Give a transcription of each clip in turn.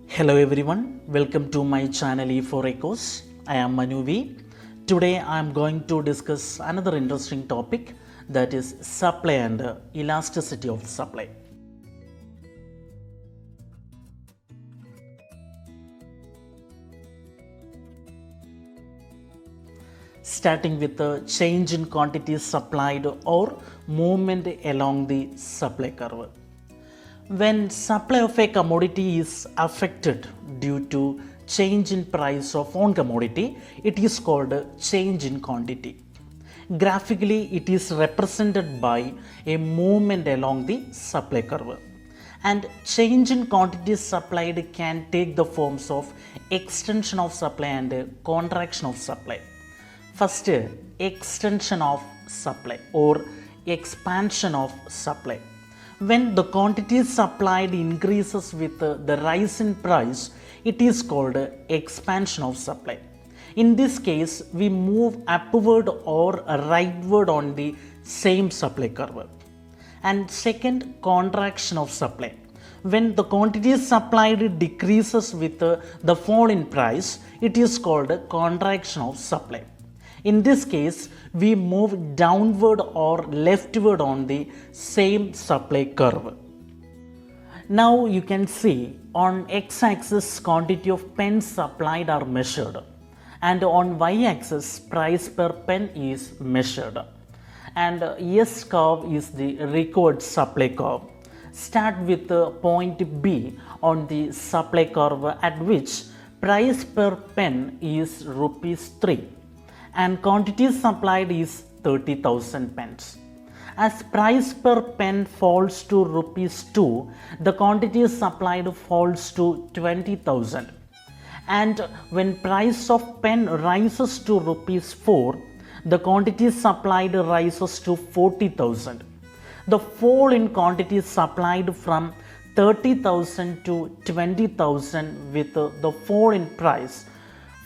Hello everyone, welcome to my channel E4 Echoes. I am Manu V. Today I am going to discuss another interesting topic, that is supply and elasticity of supply. Starting with the change in quantity supplied or movement along the supply curve. When supply of a commodity is affected due to change in price of one commodity, it is called change in quantity. Graphically, it is represented by a movement along the supply curve. And change in quantity supplied can take the forms of extension of supply and contraction of supply. First, extension of supply or expansion of supply. When the quantity supplied increases with the rise in price, it is called expansion of supply. In this case, we move upward or rightward on the same supply curve. And second, contraction of supply. When the quantity supplied decreases with the fall in price, it is called contraction of supply. In this case, we move downward or leftward on the same supply curve. Now you can see on x-axis quantity of pens supplied are measured, and on y-axis price per pen is measured, and S curve is the required supply curve. Start with point B on the supply curve at which price per pen is rupees 3 and quantity supplied is 30,000 pens. As price per pen falls to rupees 2, the quantity supplied falls to 20,000. And when price of pen rises to rupees 4, the quantity supplied rises to 40,000. The fall in quantity supplied from 30,000 to 20,000 with the fall in price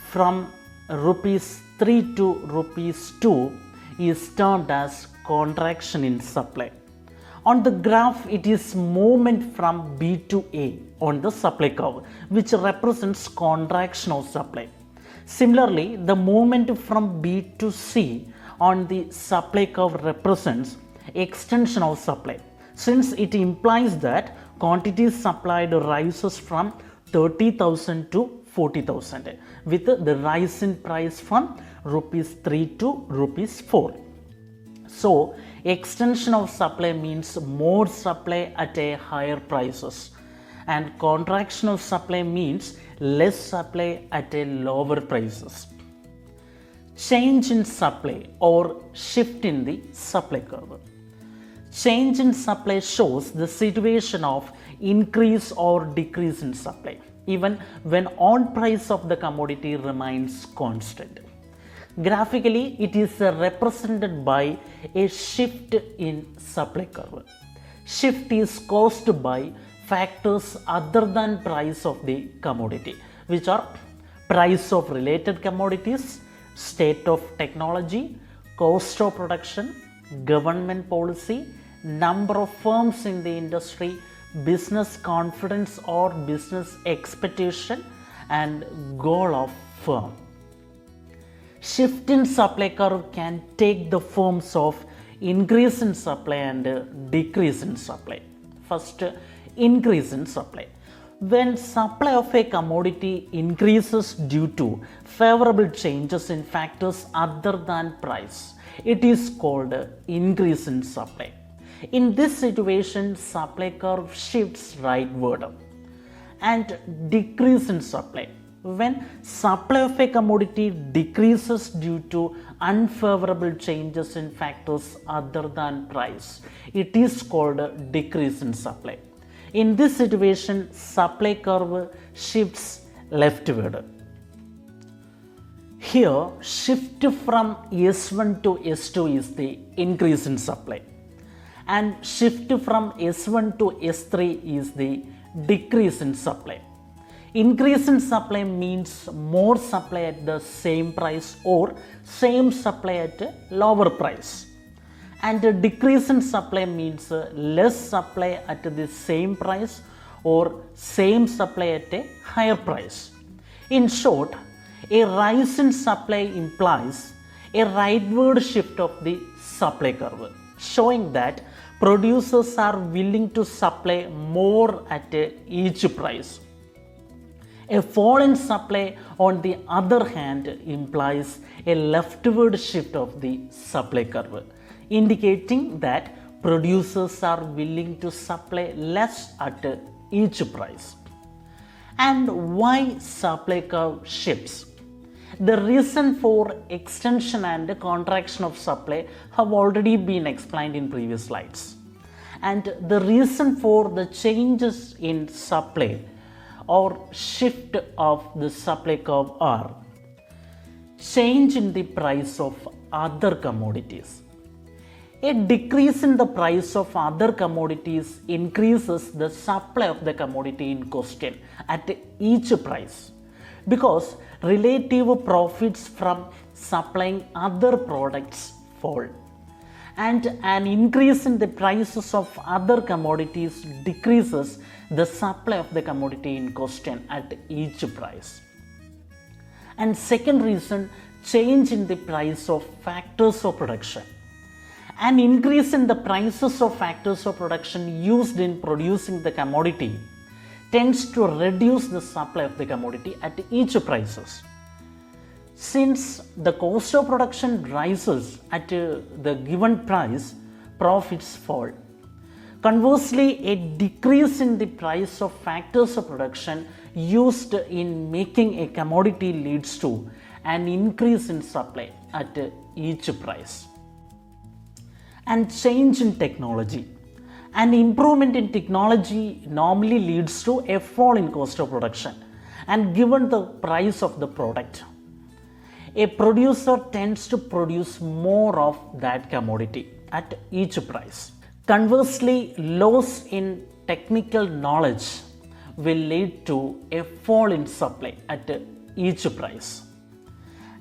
from rupees 3 to rupees 2 is termed as contraction in supply. On the graph, it is movement from B to A on the supply curve, which represents contraction of supply. Similarly, the movement from B to C on the supply curve represents extension of supply, since it implies that quantity supplied rises from 30,000 to 40,000 with the rise in price from rupees 3 to rupees 4. So, extension of supply means more supply at a higher prices, and contraction of supply means less supply at a lower prices. Change in supply or shift in the supply curve. Change in supply shows the situation of increase or decrease in supply, even when on price of the commodity remains constant. Graphically, it is represented by a shift in supply curve. Shift is caused by factors other than price of the commodity, which are price of related commodities, state of technology, cost of production, government policy, number of firms in the industry, business confidence or business expectation, and goal of firm. Shift in supply curve can take the forms of increase in supply and decrease in supply. First, increase in supply. When supply of a commodity increases due to favorable changes in factors other than price, it is called increase in supply. In this situation, supply curve shifts rightward. And decrease in supply. When supply of a commodity decreases due to unfavorable changes in factors other than price, it is called decrease in supply. In this situation, supply curve shifts leftward. Here, shift from S1 to S2 is the increase in supply, and shift from S1 to S3 is the decrease in supply. Increase in supply means more supply at the same price or same supply at a lower price. And a decrease in supply means less supply at the same price or same supply at a higher price. In short, a rise in supply implies a rightward shift of the supply curve, showing that producers are willing to supply more at each price. A fall in supply, on the other hand, implies a leftward shift of the supply curve, indicating that producers are willing to supply less at each price. And why supply curve shifts? The reason for extension and contraction of supply have already been explained in previous slides. And the reason for the changes in supply or shift of the supply curve are change in the price of other commodities. A decrease in the price of other commodities increases the supply of the commodity in question at each price, because relative profits from supplying other products fall, and an increase in the prices of other commodities decreases the supply of the commodity in question at each price. And second reason, change in the price of factors of production. An increase in the prices of factors of production used in producing the commodity tends to reduce the supply of the commodity at each prices. Since the cost of production rises at the given price, profits fall. Conversely, a decrease in the price of factors of production used in making a commodity leads to an increase in supply at each price. And change in technology. An improvement in technology normally leads to a fall in cost of production, and given the price of the product, a producer tends to produce more of that commodity at each price. Conversely, loss in technical knowledge will lead to a fall in supply at each price.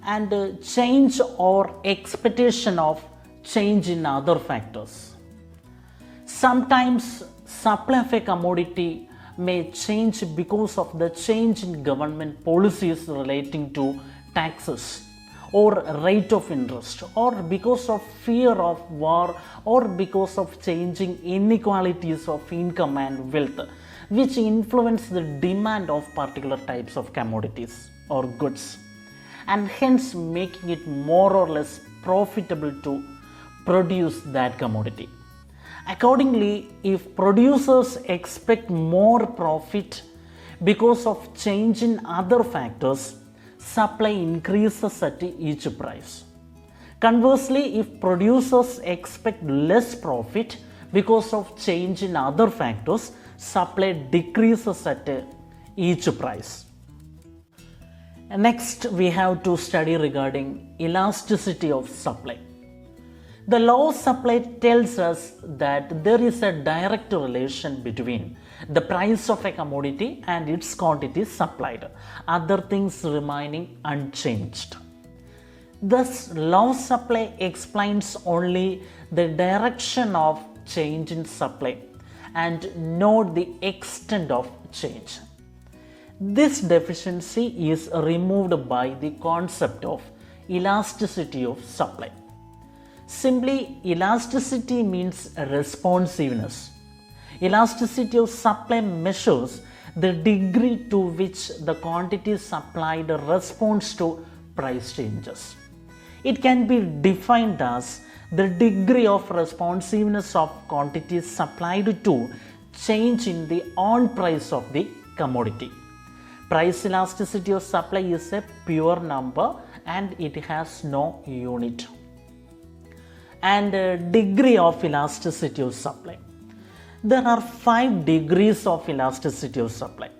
And change or expectation of change in other factors. Sometimes supply of a commodity may change because of the change in government policies relating to taxes or rate of interest, or because of fear of war, or because of changing inequalities of income and wealth, which influence the demand of particular types of commodities or goods, and hence making it more or less profitable to produce that commodity. Accordingly, if producers expect more profit because of change in other factors, supply increases at each price. Conversely, if producers expect less profit because of change in other factors, supply decreases at each price. Next, we have to study regarding elasticity of supply. The law of supply tells us that there is a direct relation between the price of a commodity and its quantity supplied, other things remaining unchanged. Thus, law of supply explains only the direction of change in supply and not the extent of change. This deficiency is removed by the concept of elasticity of supply. Simply, elasticity means responsiveness. Elasticity of supply measures the degree to which the quantity supplied responds to price changes. It can be defined as the degree of responsiveness of quantities supplied to change in the on price of the commodity. Price elasticity of supply is a pure number and it has no unit. And degree of elasticity of supply. There are 5 degrees of elasticity of supply: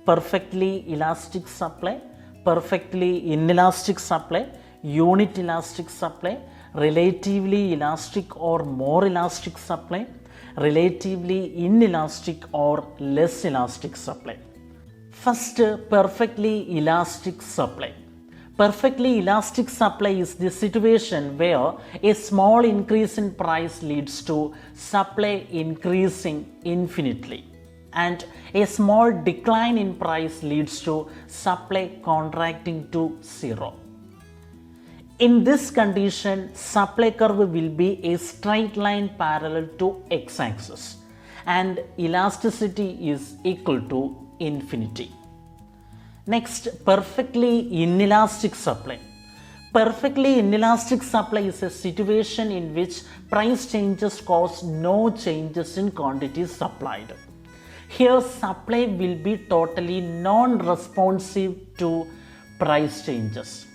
perfectly elastic supply, perfectly inelastic supply, unit elastic supply, relatively elastic or more elastic supply, relatively inelastic or less elastic supply. First, perfectly elastic supply. Perfectly elastic supply is the situation where a small increase in price leads to supply increasing infinitely, and a small decline in price leads to supply contracting to zero. In this condition, supply curve will be a straight line parallel to x-axis and elasticity is equal to infinity. Next, perfectly inelastic supply. Perfectly inelastic supply is a situation in which price changes cause no changes in quantities supplied. Here, supply will be totally non-responsive to price changes.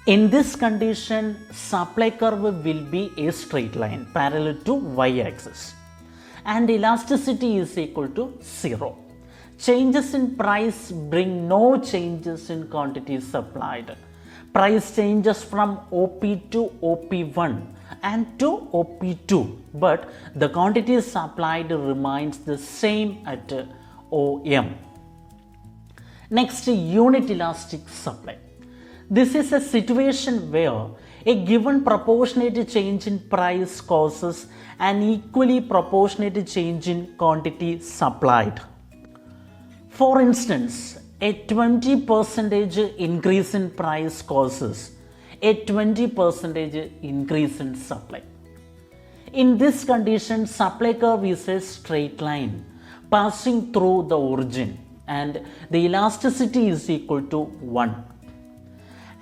In this condition, supply curve will be a straight line parallel to y-axis and elasticity is equal to 0. Changes in price bring no changes in quantities supplied. Price changes from OP to OP1 and to OP2, but the quantity supplied remains the same at OM. Next, unit elastic supply. This is a situation where a given proportionate change in price causes an equally proportionate change in quantity supplied. For instance, a 20% increase in price causes a 20% increase in supply. In this condition, supply curve is a straight line passing through the origin and the elasticity is equal to 1.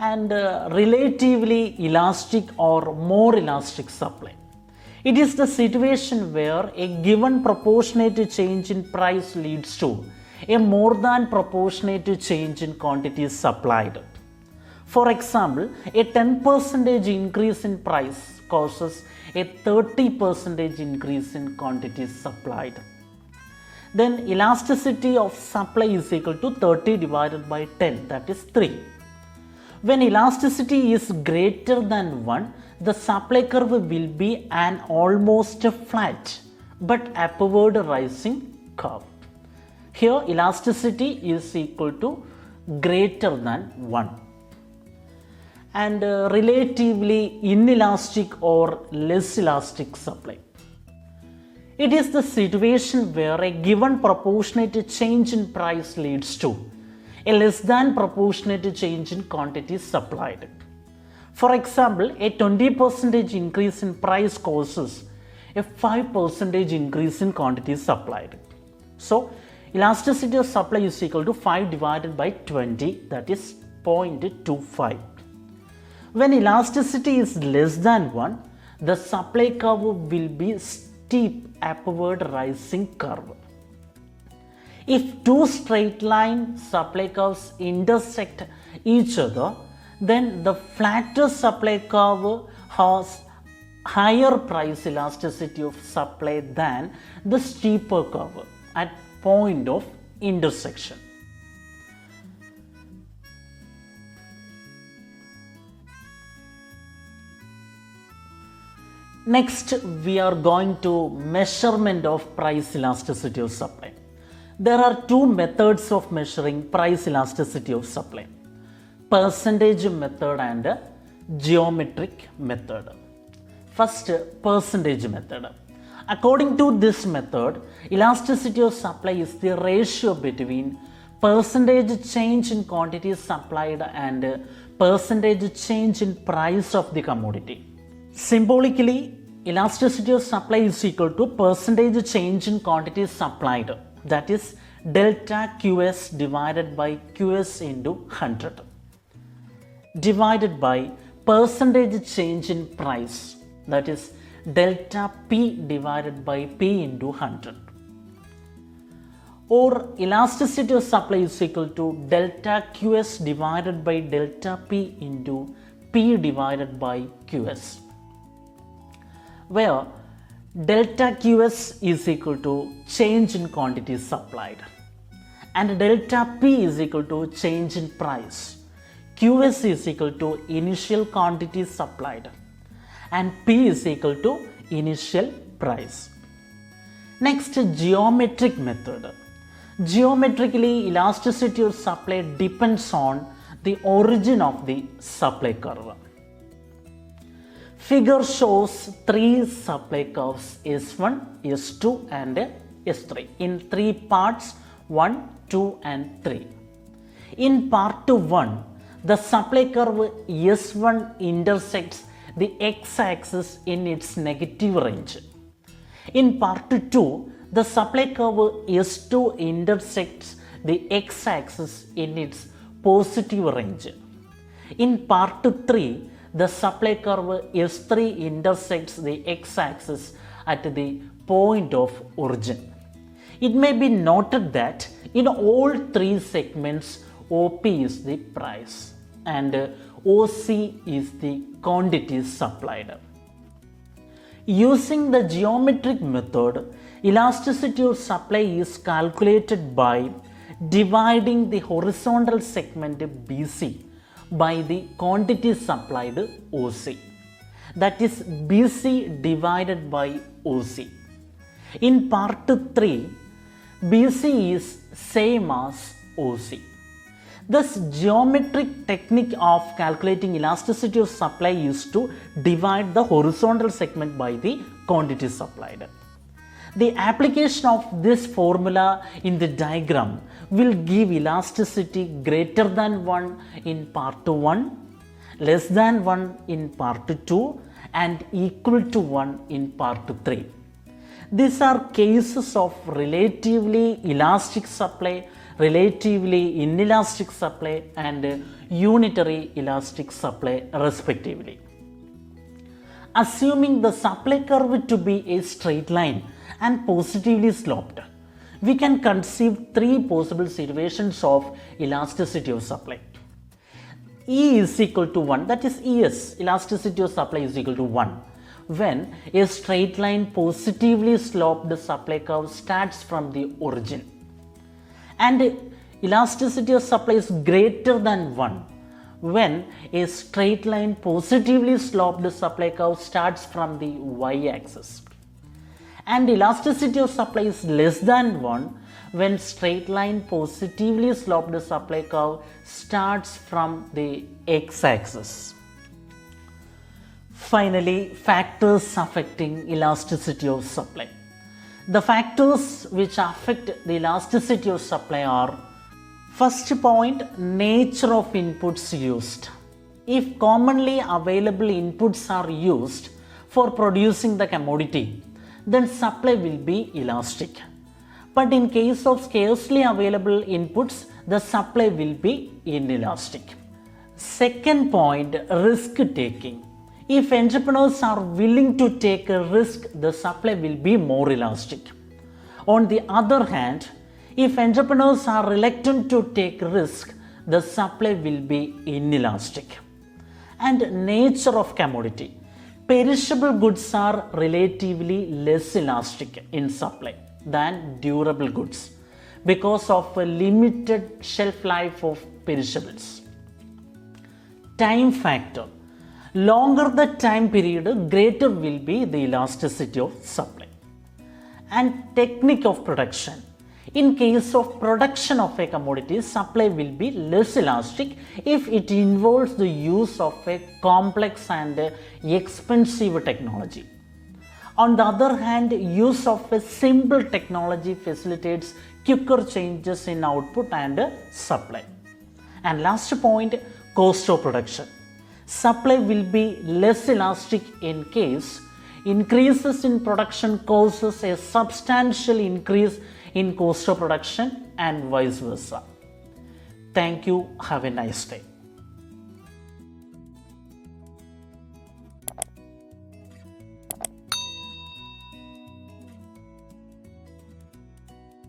And relatively elastic or more elastic supply. It is the situation where a given proportionate change in price leads to a more than proportionate change in quantity supplied. For example, a 10% increase in price causes a 30% increase in quantity supplied. Then elasticity of supply is equal to 30 divided by 10, that is 3. When elasticity is greater than 1, the supply curve will be an almost flat but upward rising curve. Here elasticity is equal to greater than 1. And relatively inelastic or less elastic supply. It is the situation where a given proportionate change in price leads to a less than proportionate change in quantity supplied. For example, a 20% increase in price causes a 5% increase in quantity supplied. So, elasticity of supply is equal to 5 divided by 20, that is 0.25. When elasticity is less than 1, the supply curve will be steep upward rising curve. If two straight line supply curves intersect each other, then the flatter supply curve has higher price elasticity of supply than the steeper curve at point of intersection. Next, we are going to measurement of price elasticity of supply. There are two methods of measuring price elasticity of supply: percentage method and geometric method. First, percentage method. According to this method, elasticity of supply is the ratio between percentage change in quantity supplied and percentage change in price of the commodity. Symbolically, elasticity of supply is equal to percentage change in quantity supplied, that is delta QS divided by QS into 100, divided by percentage change in price, that is delta P divided by P into 100. Or elasticity of supply is equal to delta QS divided by delta P into P divided by QS, where delta QS is equal to change in quantity supplied and delta P is equal to change in price. QS is equal to initial quantity supplied and P is equal to initial price. Next, geometric method. Geometrically, elasticity of supply depends on the origin of the supply curve. Figure shows three supply curves S1, S2 and S3 in three parts 1, 2 and 3. In part 1, the supply curve S1 intersects the x-axis in its negative range. In part 2, the supply curve S2 intersects the x-axis in its positive range. In part 3, the supply curve S3 intersects the x-axis at the point of origin. It may be noted that in all three segments, OP is the price and OC is the quantity supplied. Using the geometric method, elasticity of supply is calculated by dividing the horizontal segment BC by the quantity supplied OC. That is BC divided by OC. In part 3, BC is same as OC. Thus, geometric technique of calculating elasticity of supply is to divide the horizontal segment by the quantity supplied. The application of this formula in the diagram will give elasticity greater than 1 in part 1, less than 1 in part 2 and equal to 1 in part 3. These are cases of relatively elastic supply, relatively inelastic supply and unitary elastic supply respectively. Assuming the supply curve to be a straight line and positively sloped, we can conceive three possible situations of elasticity of supply. E is equal to 1, that is ES, elasticity of supply is equal to 1, when a straight line positively sloped supply curve starts from the origin. And elasticity of supply is greater than 1 when a straight line positively sloped supply curve starts from the y-axis. And elasticity of supply is less than 1 when straight line positively sloped supply curve starts from the x-axis. Finally, factors affecting elasticity of supply. The factors which affect the elasticity of supply are: first point, nature of inputs used. If commonly available inputs are used for producing the commodity, then supply will be elastic. But in case of scarcely available inputs, the supply will be inelastic. Second point, risk taking. If entrepreneurs are willing to take a risk, the supply will be more elastic. On the other hand, if entrepreneurs are reluctant to take risk, the supply will be inelastic. And nature of commodity. Perishable goods are relatively less elastic in supply than durable goods because of a limited shelf life of perishables. Time factor. Longer the time period, greater will be the elasticity of supply. And technique of production. In case of production of a commodity, supply will be less elastic if it involves the use of a complex and expensive technology. On the other hand, use of a simple technology facilitates quicker changes in output and supply. And last point, cost of production. Supply will be less elastic in case increases in production causes a substantial increase in cost of production and vice versa. Thank you. Have a nice day.